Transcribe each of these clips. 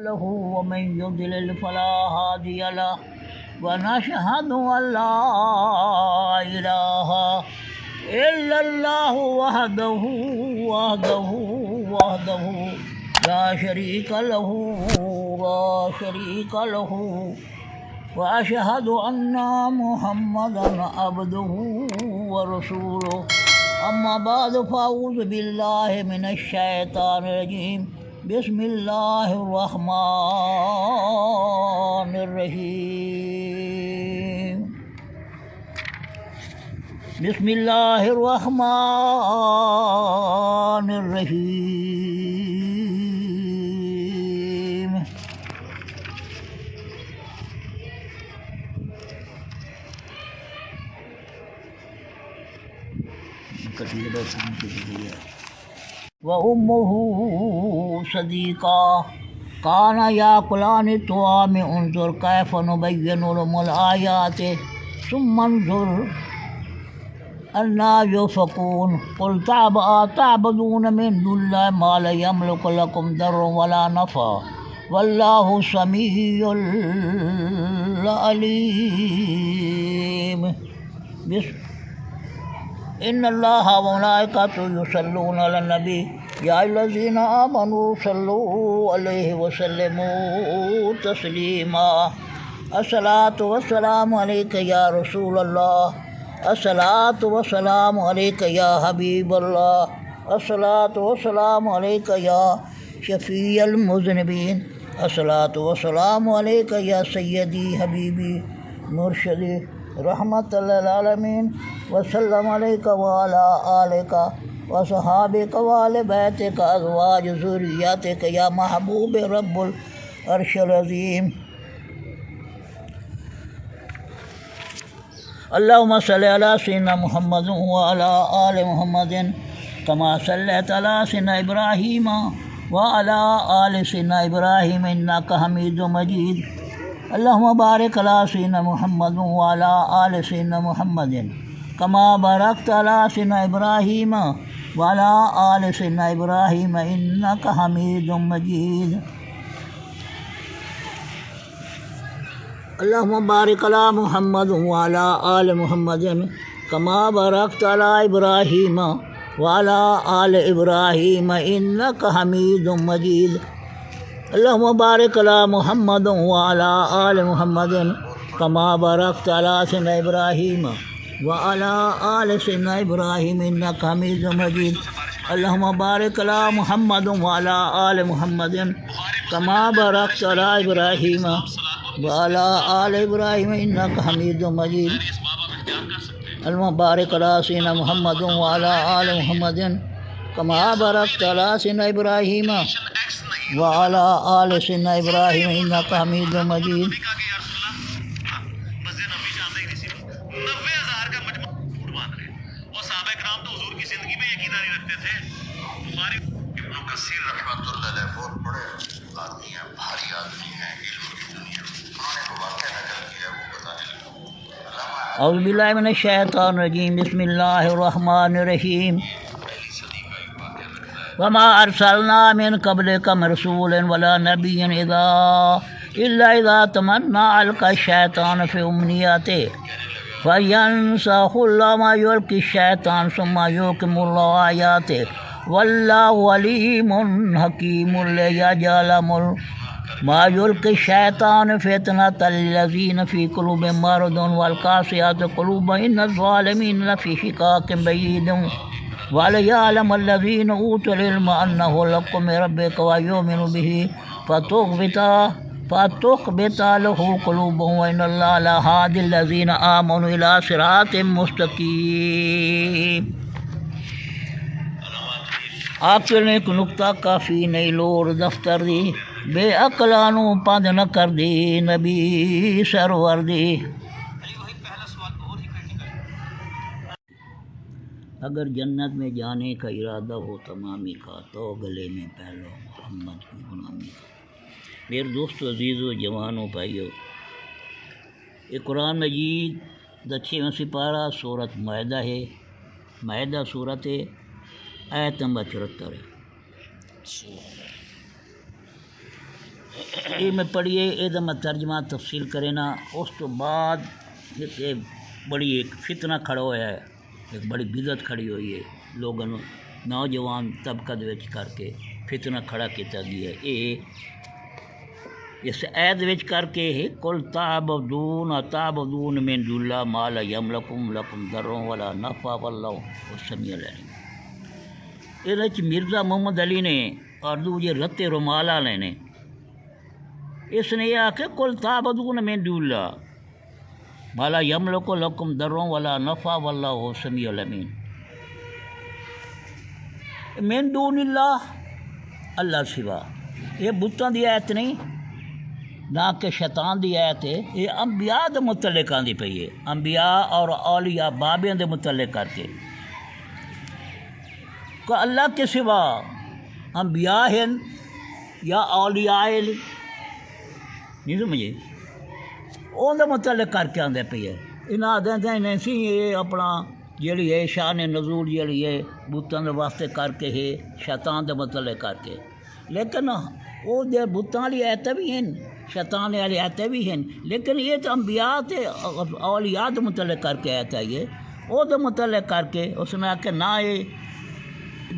له ومن يضلل فلا هادي له ونشهد أن لا إله إلا الله وحده لا شريك له وأشهد أن محمدا عبده ورسوله أما بعد فأعوذ بالله من الشيطان الرجيم بسم الله الرحمن الرحيم بسم الله الرحمن الرحيم وأمه صديقا كان يأكلان الطعام انظر كيف نبين لهم الآيات ثم انظر أنا يؤفكون قل تعبدون من دون الله ما لا يملك لكم ضرا ولا نفعا والله سميع عليم إن الله وملائكته يصلون على النبي يا أيها الذين آمنوا صلوا عليه وسلموا تسليما الصلاة والسلام عليك يا رسول الله الصلاة والسلام عليك يا حبيب الله الصلاة والسلام عليك يا شفيع المذنبين الصلاة والسلام عليك يا سيدي حبيبي مرشدي رحمة للعالمين وسلم عليك وعلى آلك وصحابك وآل بيتك أزواج ذرياتك يا محبوب رب العرش العظيم اللهم صل على سيدنا محمد وعلى آل محمد كما صليت على سيدنا إبراهيم وعلى آل سيدنا إبراهيم إنك حميد مجيد اللهم بارك على سيدنا محمد وعلى آل سيدنا محمد كما باركت على سيدنا إبراهيم وعلى آل سيدنا إبراهيم إنك حميد مجيد اللهم بارك على محمد وعلى آل محمد كما باركت على إبراهيم وعلى آل إبراهيم إنك حميد مجيد اللهم بارك على محمد وعلى آل محمد كما باركت على سيدنا إبراهيم وعلى آل سيدنا إبراهيم إنك حميد مجيد اللهم بارك على محمد وعلى آل محمد كما باركت على إبراهيم وعلى آل إبراهيم إنك حميد مجيد اللهم بارك على سيدنا محمد وعلى آل محمد كما باركت على سيدنا إبراهيم وعلى آل سيدنا إبراهيم إنك حميد مجيد اعوذ باللہ من الشیطان الرجیم بسم اللہ الرحمن الرحیم وما ارسلنا من قبلك من رسول ولا نبي الا اذا تمنى القى الشیطان في امنياته فينسخ الله ما يلقي الشیطان ثم يحكم الله آياته والله عليم حكيم ليجعل ما يلقي الشيطان فتنة للذين في قلوبهم مرض والقاسيات قلوبهم إن الظالمين لفي شقاق بعيد وليعلم الذين أوتوا العلم أنه الحق من ربك ويؤمنوا به فتخبت له قلوبهم وإن الله لهادي الذين آمنوا إلى صراط مستقيم. آخر نے ایک نقطہ کافی نہیں لور دفتر دی بے عقلانو پند نہ کر دی نبی سرور دی. اگر جنت میں جانے کا ارادہ ہو تمامی کا تو گلے میں پہلو محمد کی غلامی کا. میرے دوستو عزیزو جوانوں بھائیو، یہ قرآن مجید 6واں سپارہ سورت معاہدہ ہے. معاہدہ صورت ہے، آیت نمبر 74 ہے. یہ میں پڑھیے یہ میں ترجمہ تفصیل کرے نا اس تو بعد ایک بڑی ایک فتنہ کھڑا ہوا ہے ایک بڑی بدعت کھڑی ہوئی ہے لوگوں نوجوان طبقہ دے وچ کر کے فتنہ کھڑا کیتا گیا ہے یہ اس عید وچ کر کے کل تعبدون من دون اللہ ما لا یملکم لکم ضر ولا نفع واللہ السمیع العلیم یہ مرزا محمد علی نے اور دوجے رتے رومال والے نے اس نے یہ آکھے کل تعبدون من دون اللہ ما لا یملک لکم ضر ولا نفع واللہ السمیع العلیم من دون اللہ اللہ سوا یہ بتوں دی آیت نہیں نہ کہ شیطان دی آیت ہے یہ انبیاء دے متعلق آندی پئی ہے انبیاء اور اولیاء بابیاں دے متعلق کر کے کہ اللہ کے سوا انبیاء ہیں یا اولیاء ہیں نہیں سمجھے ان دے متعلق کر کے آندے پئی ہے انہاں آدھے نہیں سی یہ اپنا جیڑی ہے شان نزول جیڑی ہے بتوں دے واسطے کر کے ہے شیطان دے متعلق کر کے لیکن وہ دے بتوں والی آیتیں بھی ہیں شیطان والی آیتیں بھی ہیں لیکن یہ تو انبیاء تے اولیاء دے متعلق کر کے آیت ہے یہ وہ دے متعلق کر کے اس نے کہ نہ یہ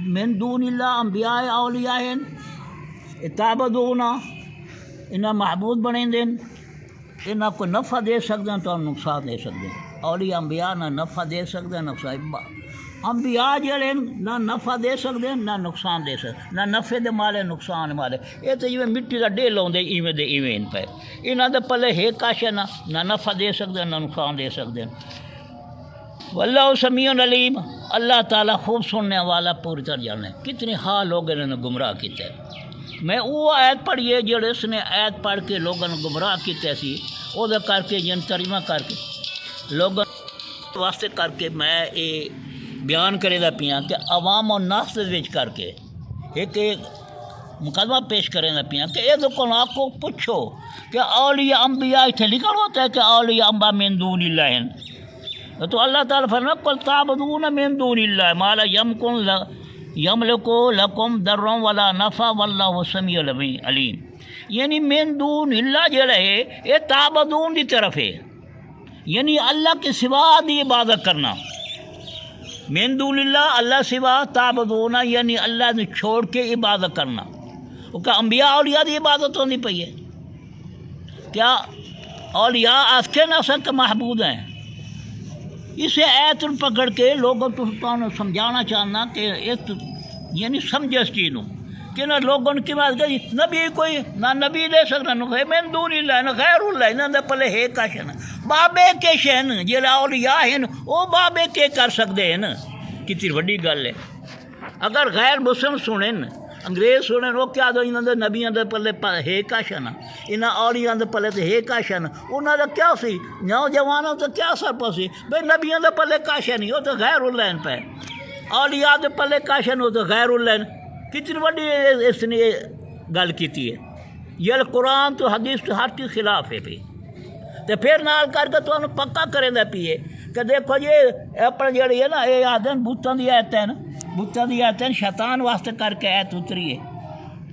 من دون اللہ انبیاء اولیاء ہیں تعبدون انہاں معبود بنے دین انہاں کو نفع دے سکتے ہیں تو نقصان دے سکتے ہیں اولیاء انبیاء نہ نفع دے سکتے ہیں نقصان انبیاء جڑے نہ نفع دے سکتے ہیں نہ نقصان دے سکتے نہ نفع دے مالے نقصان مالے یہ تو جی مٹی کا ڈیل آدھے ایویں دے ایویں پہ یہاں دے پلے ہے کاش ہے نہ نفع دے سکتے ہیں نہ نقصان دے سکتے ہیں واللہ سمیع علیم اللہ تعالیٰ خوب سننے والا پوری طرح جانا ہے کتنے ہاں لوگ انہوں نے گمراہ کیتے ہیں میں وہ آیت پڑھیے جڑے اس نے آیت پڑھ کے لوگوں نے گمراہ کیتے سی وہ کر کے جن ترجمہ کر کے لوگوں واسطے کر کے میں یہ بیان کرے دا پیا کہ عوام و ناس وچ کر کے ایک مقدمہ پیش کرے دا پیا کہ یہ کو آپ کو پوچھو کہ اولیاء انبیاء اتنے لکھا ہوتا ہے کہ اولیاء انبیاء من دون اللہ ہیں تو اللہ تعالیٰ فرمایا قل تعبدون من دون اللہ ما لا یملک لکم ضر ولا نفع واللہ سمیع علیم یعنی من دون اللہ جڑا ہے یہ تعبدون دی طرف ہے یعنی اللہ کے سوا دی عبادت کرنا من دون اللہ اللہ سوا تعبدون یعنی اللہ نے چھوڑ کے عبادت کرنا وہ کہ انبیاء اولیاء دی عبادت ہوتی پئی ہے کیا اولیاء آس کے نہ سک محبوب ہیں اسے ایت پکڑ کے لوگوں کو سمجھانا چاہنا کہ یعنی سمجھے اس چیز کہ نہ لوگوں کی بات کہ نبی کوئی نہ نبی دے سکتا نہ من دون اللہ نہ غیر اللہ نہ پلے ہے کاشن بابے کے شہن جڑا اولیاء ہیں وہ بابے کے کر سکتے ہیں کتنی بڑی گل ہے اگر غیر مسلم سنیں انگریز سنیں وہ کیا دو انہوں نے نبیوں کے پلے ہے کاشن انہاں اولیاء کے پلے تو ہے کاشن انہوں کا کیا سی نوجوانوں تو کیا اثر پسی بھائی نبیوں کے پلے کاشن ہی وہ تو غیر اللہ پہ اولیاء کے پلے کاشن وہ تو غیر اللہ کتنی بڑی اس نے گل کیتی ہے یہ قرآن تو حدیث تو ہر کے خلاف ہے پہ تو پھر نال کر کے تو پکا کرے دا پیے کہ دیکھو یہ اپنے جڑی ہے نا یہ آدھے بتوں کی آیتیں بتوں کی آیتیں شیطان واسطے کر کے آیت اتری ہے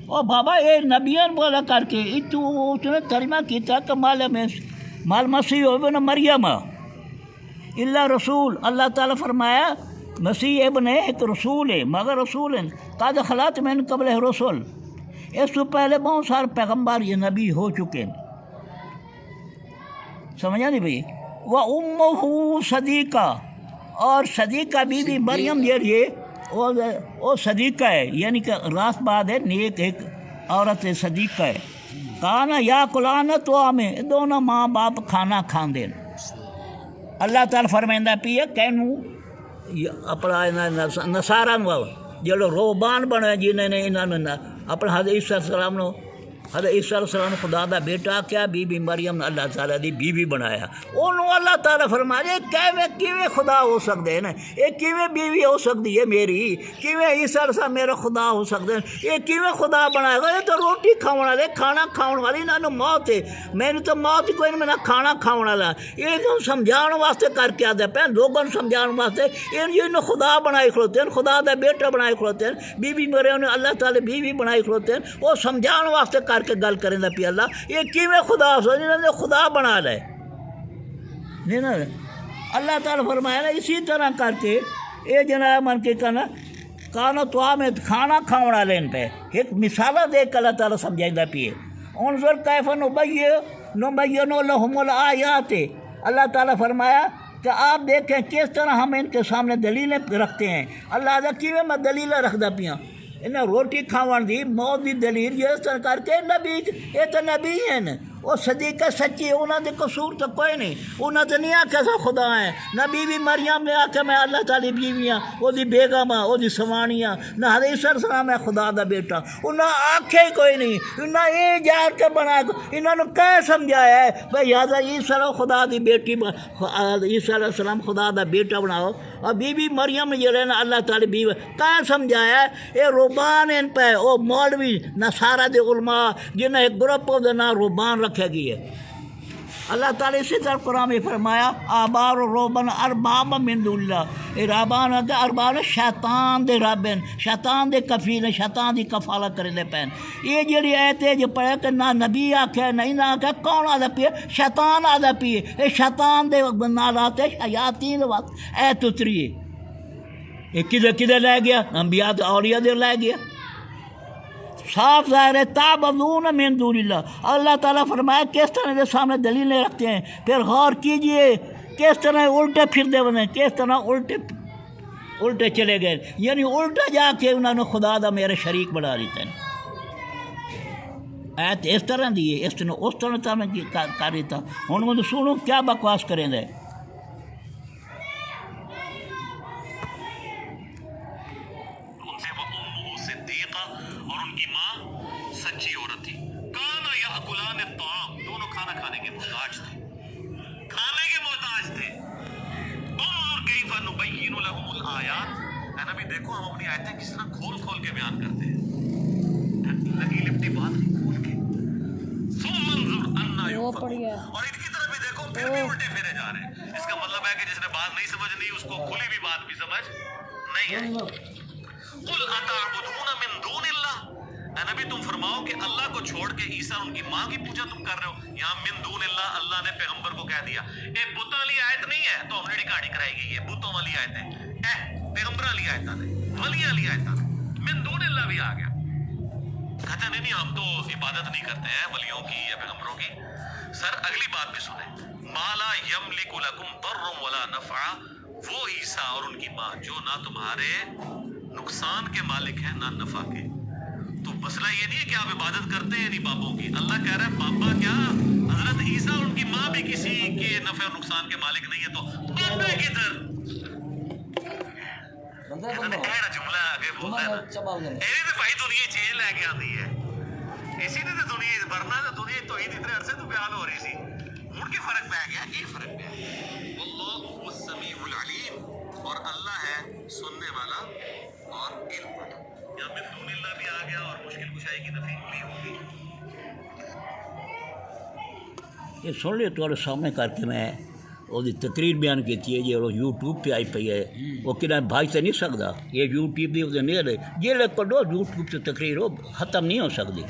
اور بابا یہ نبیان بولا کر کے اس نے ترجمہ کیتا کہ مال مسیح ابن مریم اللہ رسول اللہ تعالیٰ فرمایا مسیح ابن ایک رسول ہے مگر رسول ہیں قد خلات من قبل رسول اس سے پہلے بہت سارے پیغمبر یہ نبی ہو چکے ہیں سمجھا نہیں بھائی وَأُمُّهُ صدیقہ اور صدیقہ بی بی مریم جیڑی ہے وہ صدیقہ ہے یعنی کہ راست بات ہے نیک ایک عورت صدیقہ ہے کانا یا کلانا تو ہمیں دونوں ماں باپ کھانا کھان دیں اللہ تعالیٰ فرمائندہ پیے کہنوں اپنا نصارہ جڑو روبان بنے جنہیں نے انہوں نے اپنا حضرت عیسیٰ علیہ السلام نو حضرت عیسیٰ علیہ السلام خدا دا بیٹا کیا بی بی مریم اللہ تعالیٰ دی بی بی بنایا انہوں اللہ تعالیٰ فرمایا کیویں خدا ہو سکتے ہیں یہ کیویں بیوی ہو سکتی ہے میری کیویں عیسیٰ علیہ السلام میرا خدا ہو سکتے ہیں یہ کیویں خدا بنائے گا یہ تو روٹی کھاؤ والے کھانا کھاؤ والی انہوں موت ہے میں نے تو موت کوئی نہیں میں کھانا کھاؤ والا یہ تو سمجھاؤ واسطے کر کے آتے پہ لوگوں سمجھاؤ واسطے یہ خدا بنائے کھلوتے ہیں خدا دا بیٹا بنائے کھلوتے ہیں بی بی مریم نے اللہ تعالیٰ بیوی بنائی کھلوتے ہیں وہ سمجھاؤ واسطے کر کر کے گل کریں دا پیا اللہ یہ کیویں خدا سو انہوں نے خدا بنا لے نہیں نا اللہ تعالیٰ فرمایا نا اسی طرح کر کے یہ جناب من کے کہنا کانا تو میں کھانا کھاؤنا لین پہ ایک مثالہ دے کے اللہ تعالیٰ سمجھائیں دا پیے انظر کیف نبین لہم الآیات اللہ تعالیٰ فرمایا کہ آپ دیکھیں کس طرح ہم ان کے سامنے دلیلیں رکھتے ہیں اللہ دا کیویں میں دلیلیں رکھدا پیاں انہیں روٹی کھاون دی موت دی دلیل یہ طرح کر کے نبی یہ تو نبی ہیں وہ صدیق سچی انہوں نے قصور تو کوئی نہیں انہوں نے نہیں آکھا سا خدا ہیں نہ بی بی مریم نے آکھا میں اللہ تعالی بیویاں وہ دی بیگم ہاں وہ دی سوانیاں نہ حدیث السلام ہے خدا دا بیٹا انہوں آکھے ہی کوئی نہیں انہوں یہ جار کے بنا انہوں نے کیا سمجھایا ہے بھائی یادہ عیسیٰ خدا دی بیٹی عیسیٰ علیہ السلام خدا دا بیٹا بناؤ اور بی بی مریم جو رہنا اللہ تعالی بیوی کیا سمجھایا ہے یہ روبان ان پہ وہ مولوی نصارہ دے علماء جنہیں ایک گروپ دے نا روبان رکھے گئی ہے اللہ تعالیٰ اسی طرح قرآن میں فرمایا آبار و روبن ارباب من دون اللہ یہ رابان ہوتا ارباب شیطان دے رابن شیطان دے کفیل شیطان دی کفالہ کرنے پہن یہ جڑی آیت ہے جو پڑھے کہ نہ نبی آکھے نہیں نہ آکھے کون آدھا پیے شیطان آدھا پیے یہ شیطان دے نالات شیاطین وقت ایت اتری یہ کدھر لے گیا انبیاء اولیاء دے لے گیا صاف ظاہر ہے تعبدون من دون اللہ اللہ تعالیٰ فرمایا کس طرح کے سامنے دلیلیں رکھتے ہیں پھر غور کیجئے کس طرح الٹے پھر دے بنے کس طرح الٹے چلے گئے یعنی الٹا جا کے انہوں نے خدا دا میرے شریک بنا لیتے ہیں ایت اس طرح دیئے اس طرح تا میں کر دیتا ہوں میں سنوں کیا بکواس کریں دے اور ان کی ماں سچی عورت تھی کانا یاکلان الطعام دونوں کھانا کھانے کے محتاج تھے انظر کیف نبین لهم الآیات اے نبی دیکھو ہم اپنی آیتیں کس طرح کھول کے بیان کرتے ہیں لگی لپٹی بات نہیں کھول کے ثم انظر انا یؤفکون اور ان کی طرف بھی دیکھو پھر بھی الٹے پھیرے جا رہے ہیں اس کا مطلب ہے کہ جس نے بات نہیں سمجھنی اس کو کھلی بھی بات بھی سمجھ نہیں آئی قل اتعبدون من دون اللہ اے نبی تم فرماؤ کہ اللہ کو چھوڑ کے عیسیٰ ان کی ماں کی پوجا تم کر رہے ہو یہاں من دون اللہ نے پیغمبر کو کہہ دیا اے بتوں والی آیت نہیں ہے تو ہماری کہانی کرائی گئی ہے بتوں والی آیت ہے اے پیغمبر والی آیت ہے ولی والی آیت ہے من دون اللہ بھی آ گیا کہتے نہیں ہم تو عبادت نہیں کرتے ہیں ولیوں کی یا پیغمبروں کی سر اگلی بات بھی سنیں ما لا یملک لکم ضر ولا نفع وہ عیسیٰ اور ان کی ماں جو نہ تمہارے نقصان کے مالک ہیں نہ نفع کے تو مسئلہ یہ نہیں ہے کہ آپ عبادت کرتے ہیں نہیں بابوں کی اللہ کہہ رہا ہے بابا کیا حضرت عیسیٰ اور ان کی ماں بھی کسی کے نفع اور نقصان کے مالک نہیں ہے تو بابا کدھر جملہ آگے بولتا ہے نا بھائی دنیا چیز لے کے آتی ہے اسی نے تو دنیا ورنہ تو دنیا تو عید اتنے عرصے تو بیان ہو رہی سی مڑ کے فرق پہ گیا یہ فرق پہ واللہ هو السمیع العلیم اور اللہ ہے سننے والا اور علم والا یا من دون اللہ بھی آ گیا اور مشکل کشائی کی نفی بھی ہوگی یہ سن لے تھوڑے سامنے کر کے میں وہ تقریر بیان کی ہے جو یوٹیوب پہ آئی پی ہے وہ کہنا بھائی سے نہیں سکتا یہ یوٹیوب بھی نہیں رہے یہ لے پڑھو یوٹیوب سے تقریر ہو ختم نہیں ہو سکتی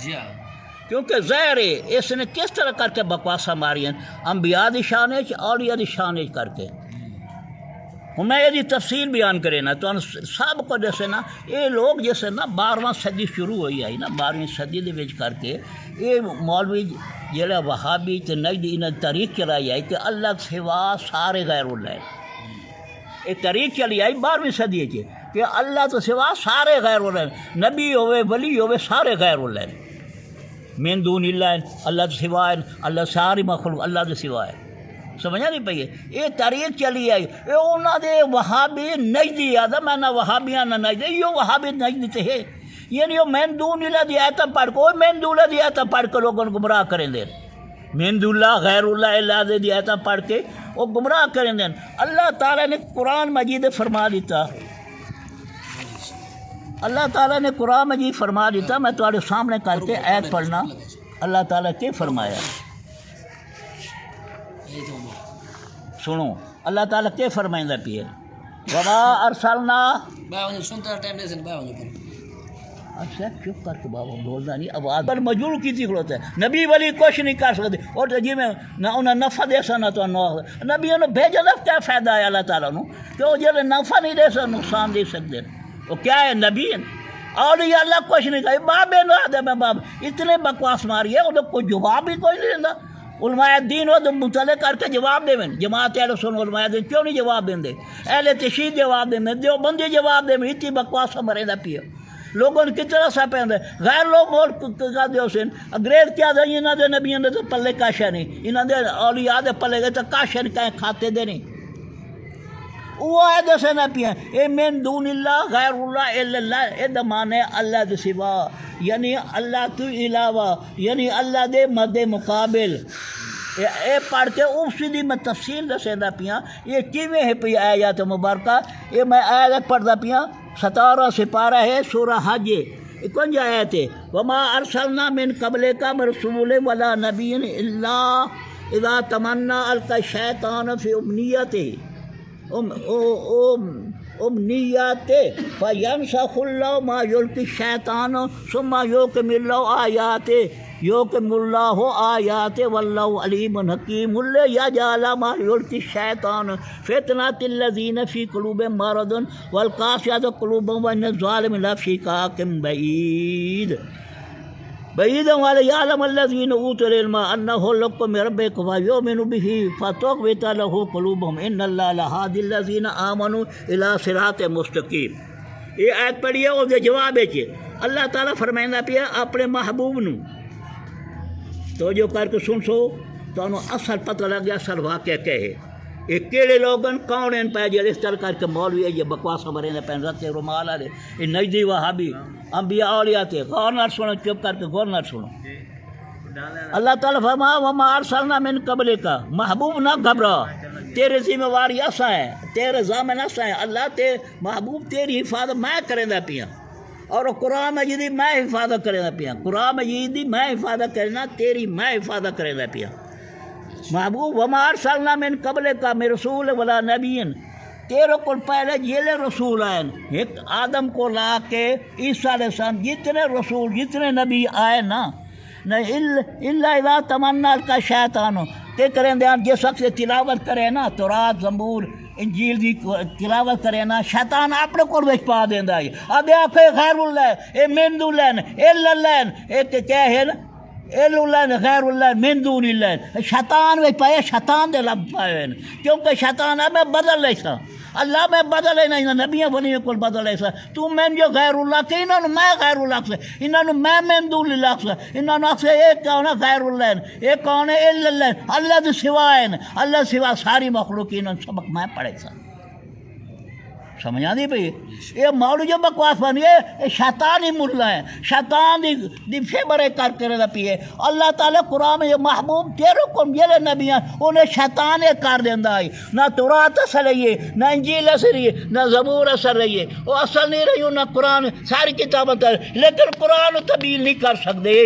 کیونکہ ظاہر ہے اس نے کس طرح کر کے بکواسا ماری ہیں انبیاء دی شان اولیاء دی شان کر کے ہوں میں یہ تفصیل بیان کرے نا تو سب کو جیسے نا یہ لوگ جیسے نا 12واں صدی شروع ہوئی آئی نا 12ویں صدی دے وچ کر کے یہ مولوی جڑا وہابی تے نجدی انہیں تحریک چلائی آئی کہ اللہ سوا سارے غیر اللہ یہ تحریک چلی آئی 12ویں صدی کہ اللہ تو سوا سارے غیر اللہ نبی ہوئے ولی ہوئے سارے غیر اللہ من دون اللہ اللہ تو سوا اللہ ساری مخلوق اللہ تو سوا ہے سمجھا نہیں پئی یہ تاریخ چلی آئی یہ انہوں نے وہابی نجدی یاد ہے میں نہ وہابیاں نہ نجدی یہ وہابی نجدی تھے یعنی وہ من دون اللہ دی آیتیں پڑھ کے من دون اللہ دی آیتیں پڑھ کے لوگوں کو گمراہ کریں دیں من دون اللہ غیر اللہ اللہ دی آیتیں پڑھ کے وہ گمراہ کریں دیں اللہ تعالیٰ نے قرآن مجید فرما دیتا اللہ تعالیٰ نے قرآن مجید فرما دیتا میں تمہارے سامنے کر کے آیت پڑھنا اللہ تعالیٰ کے فرمایا سنو اللہ تعالیٰ کے فرمائندہ پیے وما ارسلنا اچھا چپ کر کے بابا بولنا نہیں آواز پر مجبور کی تھی کھلوتا ہے نبی ولی کچھ نہیں کر سکتے اور جی میں نہ انہیں نفع دے سا نہ تو نبی انہوں بھیجا نہ کیا فائدہ ہے اللہ تعالیٰ نے کہ وہ جب نفع نہیں دے سکتے نقصان دے سکتے وہ کیا ہے نبی اور یہ اللہ کچھ نہیں کہا باب آدم ہے باب اتنے بکواس ماری ہے انہیں کوئی جواب ہی کوئی نہیں دینا علماء دین ہو تو مطالعہ کر کے جواب دیں جماعت اہل سنت علماء دین کیوں نہیں جواب دیں اہل تشیع جواب دیں دیوبندی جواب دیں اتنی بکواس مرے نہ پیے لوگوں نے کتنا سا پہن دے غیر لوگ اور کا دے حسین انگریز کیا دے انہوں دے نبیوں نے تو پلے کاشا نہیں انہوں دے اولیاء دے پلے گئے تو کاشا نہیں کہیں کھاتے دے نہیں وہ ہے دسے نہ پیا اے من دون اللہ غیر اللہ الا اللہ اے دمانے اللہ دے سوا یعنی اللہ تو علاوہ یعنی اللہ دے مد مقابل اے پڑھ کے اسی میں تفصیل دسے نہ پیا یہ کیویں ہے پی آیات مبارکہ یہ میں آیت پڑھدا پیا 17 سپارہ ہے سورہ حج کون جا آیت ہے وما ارسلنا من قبلک رسول ولا نبی الا اذا تمنا القى الشیطان فی امنیات فینسخ اللہ ما یلقی الشیطان ثم یحکم اللہ آیات یحکم اللہ آیات واللہ علیم حکیم لیجعل ما یلقی الشیطان فتنۃ الذین فی قلوبہم مرض والقاسیۃ قلوبہم وان الظالمین لفی شقاق بعید بعید ولیعلم الذین اوتوا العلم انہ الحق من ربک فیؤمنوا بہ فتخبت لہ قلوبہم ان اللہ لہادی الذین آمنوا الی صراط مستقیم یہ آیت پڑھی ہے اور جواب ہے اللہ تعالیٰ فرمائندہ پیا اپنے محبوب نو تو جو کر کے سن سو تو انہوں اصل پتہ لگ گیا اصل واقعہ کیا ہے یہ کیڑے لوگن کون ہیں پہ جڑے اس طرح کر کے مولوی ہے یہ بکواس ہمارے نے پہن رکھتے رومال والے یہ نجدی وہابی انبیاء اولیاء تھے غور نہ سنو چپ کر کے غور نہ سنو اللہ تعالیٰ فرما وما ارسلنا من قبلک محبوب نہ گھبرا تیرے ذمہ واری ایسا ہے تیرے ضامن ایسا ہے اللہ تے محبوب تیری حفاظت میں کریں دا پیا اور قرآن مجید میں حفاظت کریں دا پیا قرآن مجید میں حفاظت کرنا تیری میں حفاظت کریں دا پیا محبوب وما ارسلنا من قبلک من رسول ولا نبی تیرے کو پہلے جیلے رسول آئے ایک آدم کو لا کے عیسیٰ علیہ السلام جتنے رسول جتنے نبی آئے نا اللہ اذا تمنا القى الشیطان کہ کریں دے جس وقت سے تلاوت کرے نا تورات زبور انجیل دی تلاوت کرے نا شیطان اپنے کو وچ پا دیندا ہے ادے آکھے غیر اللہ اے من دون اللہ الا اللہ اے کیا ہے الا اللہ غیر اللہ من دون اللہ شیطان وچ پایا شیطان دے لب پائے کیونکہ شیطان میں بدل لے سا اللہ میں بدل ہے نا نبیوں ولیوں کو بدل ہے سا تو میں جو غیر اللہ کہ انہوں نے میں غیر اللہ سے انہوں نے میں من دون اللہ سے انہوں نے سے ایک کون ہے غیر اللہ ایک کون ہے الا اللہ اللہ دے سوا ہے اللہ سوا ساری مخلوق انہوں نے سبق میں پڑھے سا سمجھا دی پہ یہ مولوی جو بکواس بنی ہے یہ شیطانی ملا ہے شیطان دی فیبرے کر کے رہا پیے اللہ تعالیٰ قرآن میں یہ محبوب تیرے کو یہ نبی ہیں انہیں شیطان کر دیندہ ہے نہ تورات اثر رہی ہے نہ انجیل اثر رہی ہے نہ زبور اثر رہی ہے وہ اصل نہیں رہی نہ قرآن ساری کتابیں لیکن قرآن تبدیل نہیں کر سکتے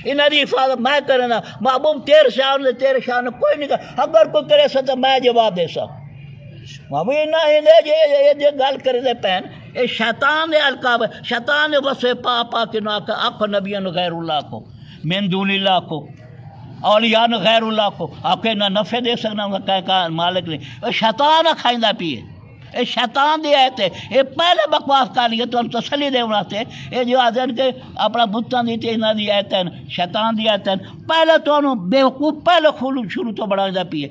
انہوں نے حفاظت میں کرنا محبوب تیرے شان کوئی نہیں کر اگر کوئی کرے سا تو میں جواب دے سا یہ گل کرے دے پہن یہ شیطان دے القاب شیطان دے وسے پا پا کے نہ آکھو نبیوں نے غیر اللہ کو من دون اللہ کو اولیاء نے غیر اللہ کو آکھے نہ نفع دے سکنا کہا مالک نہیں شیطان کھائندہ پیے یہ شیطان دی آیت ہے یہ پہلے بکواس کر لیے تو ہم تسلی دے واسطے یہ جو آدھن کے اپنا بتاں دی تے انہاں دی آیت ہے شیطان دی آیت ہے پہلے تو انہوں بے وقوف پہلے شروع تو بڑھا دا پیے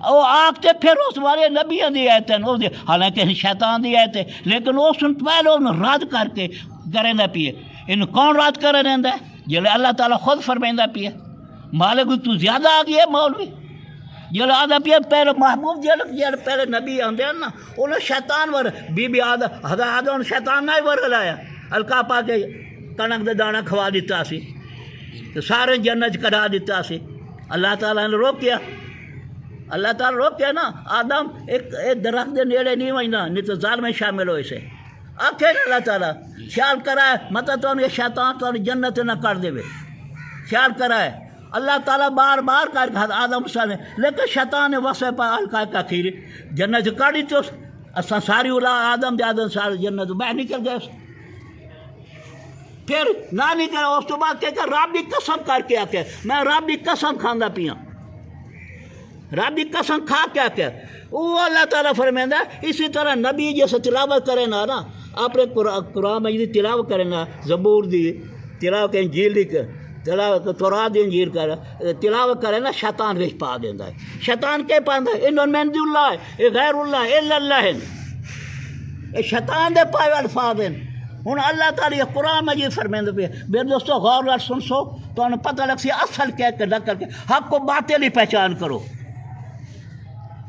وہ آکھتے پھر اس بارے نبیوں دی آیت ہے حالانکہ شیطان دی آیت ہے لیکن وہ سن پہلے انہوں رد کر کے کریں دا پیے ان کون رد کرے رہندا ہے جلے اللہ تعالیٰ خود فرمائندہ پیے مالک تو زیادہ آ گیا مولوی جل آدھا پیا پہلے محبوب جل پہلے نبی آندے ہیں نا انہوں شیطان ور بی بی آدھا شیطان نہ ور لایا الکا پا کے کنک دے دانا کھوا دیتا سی تو سارے جنت کڑا دیتا سی اللہ تعالیٰ نے روک کیا اللہ تعالیٰ روک کیا نا آدم ایک درخت دے نیڑے نہیں وجنا نہیں تو ظالم میں شامل ہوئے سے آکھے نا اللہ تعالیٰ خیال کرائے مطلب تو انہیں شیطان تو انہیں جنت نہ کر دے خیال کرائے اللہ تعالیٰ بار بار کر آدم سا نے لیکن شیطان نے وسے پا الکا کا کھیری جنت کاڑی تو ساری اولا آدم دے آدم سارے جنت باہر نکل گئے پھر نہ نہیں کرے اس تو بعد کہ رب کی قسم کر کے آ کے میں رب کی قسم کھانا پیا رب کی قسم کھا کے وہ اللہ تعالیٰ فرمائندہ اسی طرح نبی جیسے تلاوت کرے نا اپنے قرآن مجید تلاوت کرے گا زبور دی تلاوت انجیل دی تلاوت تورات دی انجیل کر تلاوت کرے نا شیطان وچ پا دیندا ہے شیطان کے پاندا انہوں من دی اللہ ہے اے غیر اللہ الا اللہ ہے اے شیطان دے پائے الفاظ ہیں ہن اللہ تعالی قرآن مجید فرمائندہ پہ میرے دوستو غور نال سن سو تو انہیں پتہ لگ سی اصل کیا کہ نہ کر کے حق کو باطل ہی پہچان کرو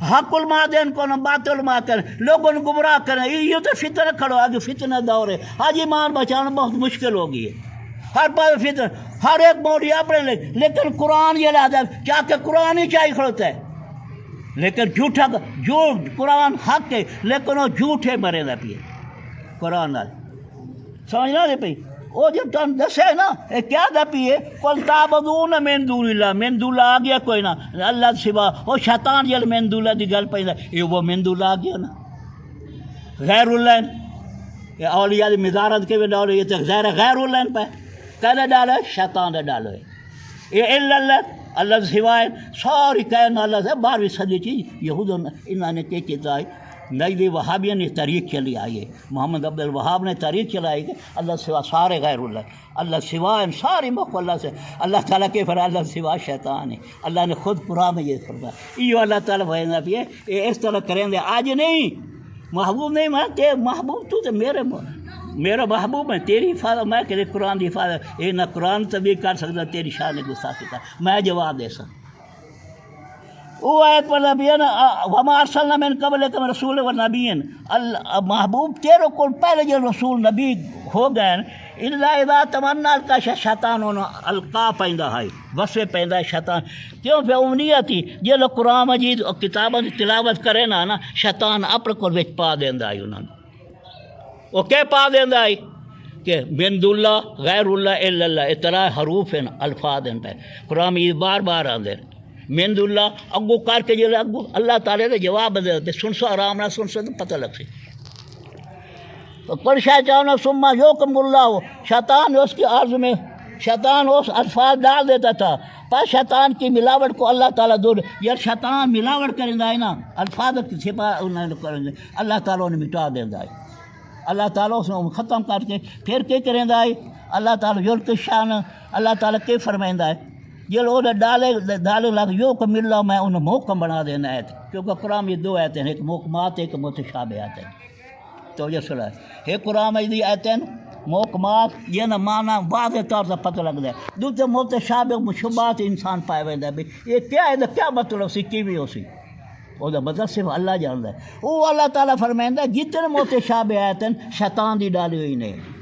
حق علماء دین کو نہ باطل علماء کریں لوگوں نے گمراہ کریں یہ تو فتنہ کھڑو آگے فتنہ دور ہے آج ایمان بچانا بہت مشکل ہو گئی ہے ہر پاس فتنہ ہر ایک موڑی اپنے لیکن قرآن یہ لہذا کیا کہ قرآن ہی چاہیے کھڑوتا ہے لیکن جھوٹا جھوٹ قرآن حق ہے لیکن وہ جھوٹے مرے نہ پیے قرآن نال سمجھنا نہیں پی وہ جب تم دسے نا کیا دا پیے قل تعبدون من دون اللہ من دون اللہ آ گیا کوئی نا اللہ سوا وہ شیطان جل من دون اللہ دی گل پہ یہ وہ من دون اللہ آ گیا نا غیر اللہ یہ اولیاء دی مزارت کے بھی ڈالو یہ تو غیر اللہ پہ کہنا ڈالو ہے شیطان نے ڈالو ہے یہ اللہ اللہ سوائے ساری کہنا اللہ سے 12ویں صدی چیز یہود انہوں نے کیا چیز آئی نجدی وہابیہ نے تحریک چلی آئی ہے محمد عبد الوہاب نے تحریک چلائی کہ اللہ سوا سارے غیر اللہ سوائے ساری مخ اللہ سے اللہ تعالیٰ کے پر اللہ سوا شیطان ہے اللہ نے خود قرآن میں یہ فرمایا یہ اللہ تعالیٰ بھائی بھی ہے یہ اس طرح کریں گے آج نہیں محبوب نہیں میں محبوب تو میرا محبوب ہے تیری حفاظت میں کہ قرآن کی حفاظت یہ نہ قرآن تبدیل کر سکتا تیری شان گستاخی کر میں جواب دے سکتا وہ آیت پر نبی نا وما ارسلنا من قبلک رسول و نبی محبوب تیرے کو پہلے جو رسول نبی ہو گئے الا اذا تمنا کا شیطان القا پیندا ہے وسے پیندا شیطان کیوں پہ امنیت تھی جو لوگ قرآن مجید اور کتابوں کی تلاوت کرے نا شیطان اپنے کو وچ پا دیندا ہے انہوں وہ کیا پا دیندا ہے کہ من دون اللہ غیر اللہ الا اللہ اطلاع حروف ہیں الفاظ ہیں پہ قرآن مجید بار بار آندے من دون اللہ اگو کر کے جو اگو اللہ تعالیٰ نے جواب دے سن سو آرام نہ سن سو تو پتہ لگ سی تو کل شاہ چاہنا سما یوکم اللہ شیطان اس کی عرض میں شیطان اس الفاظ ڈال دیتا تھا پر شیطان کی ملاوٹ کو اللہ تعالیٰ دور یار شیطان ملاوٹ کریں گا نا الفاظ کی چھپا کریں گے اللہ تعالیٰ نے مٹا دیں گا اللہ تعالیٰ اس نے ختم کر کے پھر کیا کریں گا اللہ تعالیٰ یورک شان اللہ تعالیٰ کے فرمائندہ ہے یہ لوگ ڈالے لگ یو کو مل رہا میں انہیں محکم بنا دینا ہے کیونکہ قرآن میں 2 آیتیں ہیں ایک محکمات ایک متشابہ آتے ہیں تو یہ سنا ہے ایک قرآن میں دی آیتیں محکمات یہ نہ مانا واضح طور سے پتہ لگ ہے دوسرے متشابہ مشبہات انسان پائے ہوئے ہیں یہ کیا ہے کیا مطلب سی کی بھی ہو سی وہ مطلب صرف اللہ جانتا ہے وہ اللہ تعالیٰ فرمائندہ جتنے متشابہ آیتیں شیطان دی ڈالی ہوئی نہیں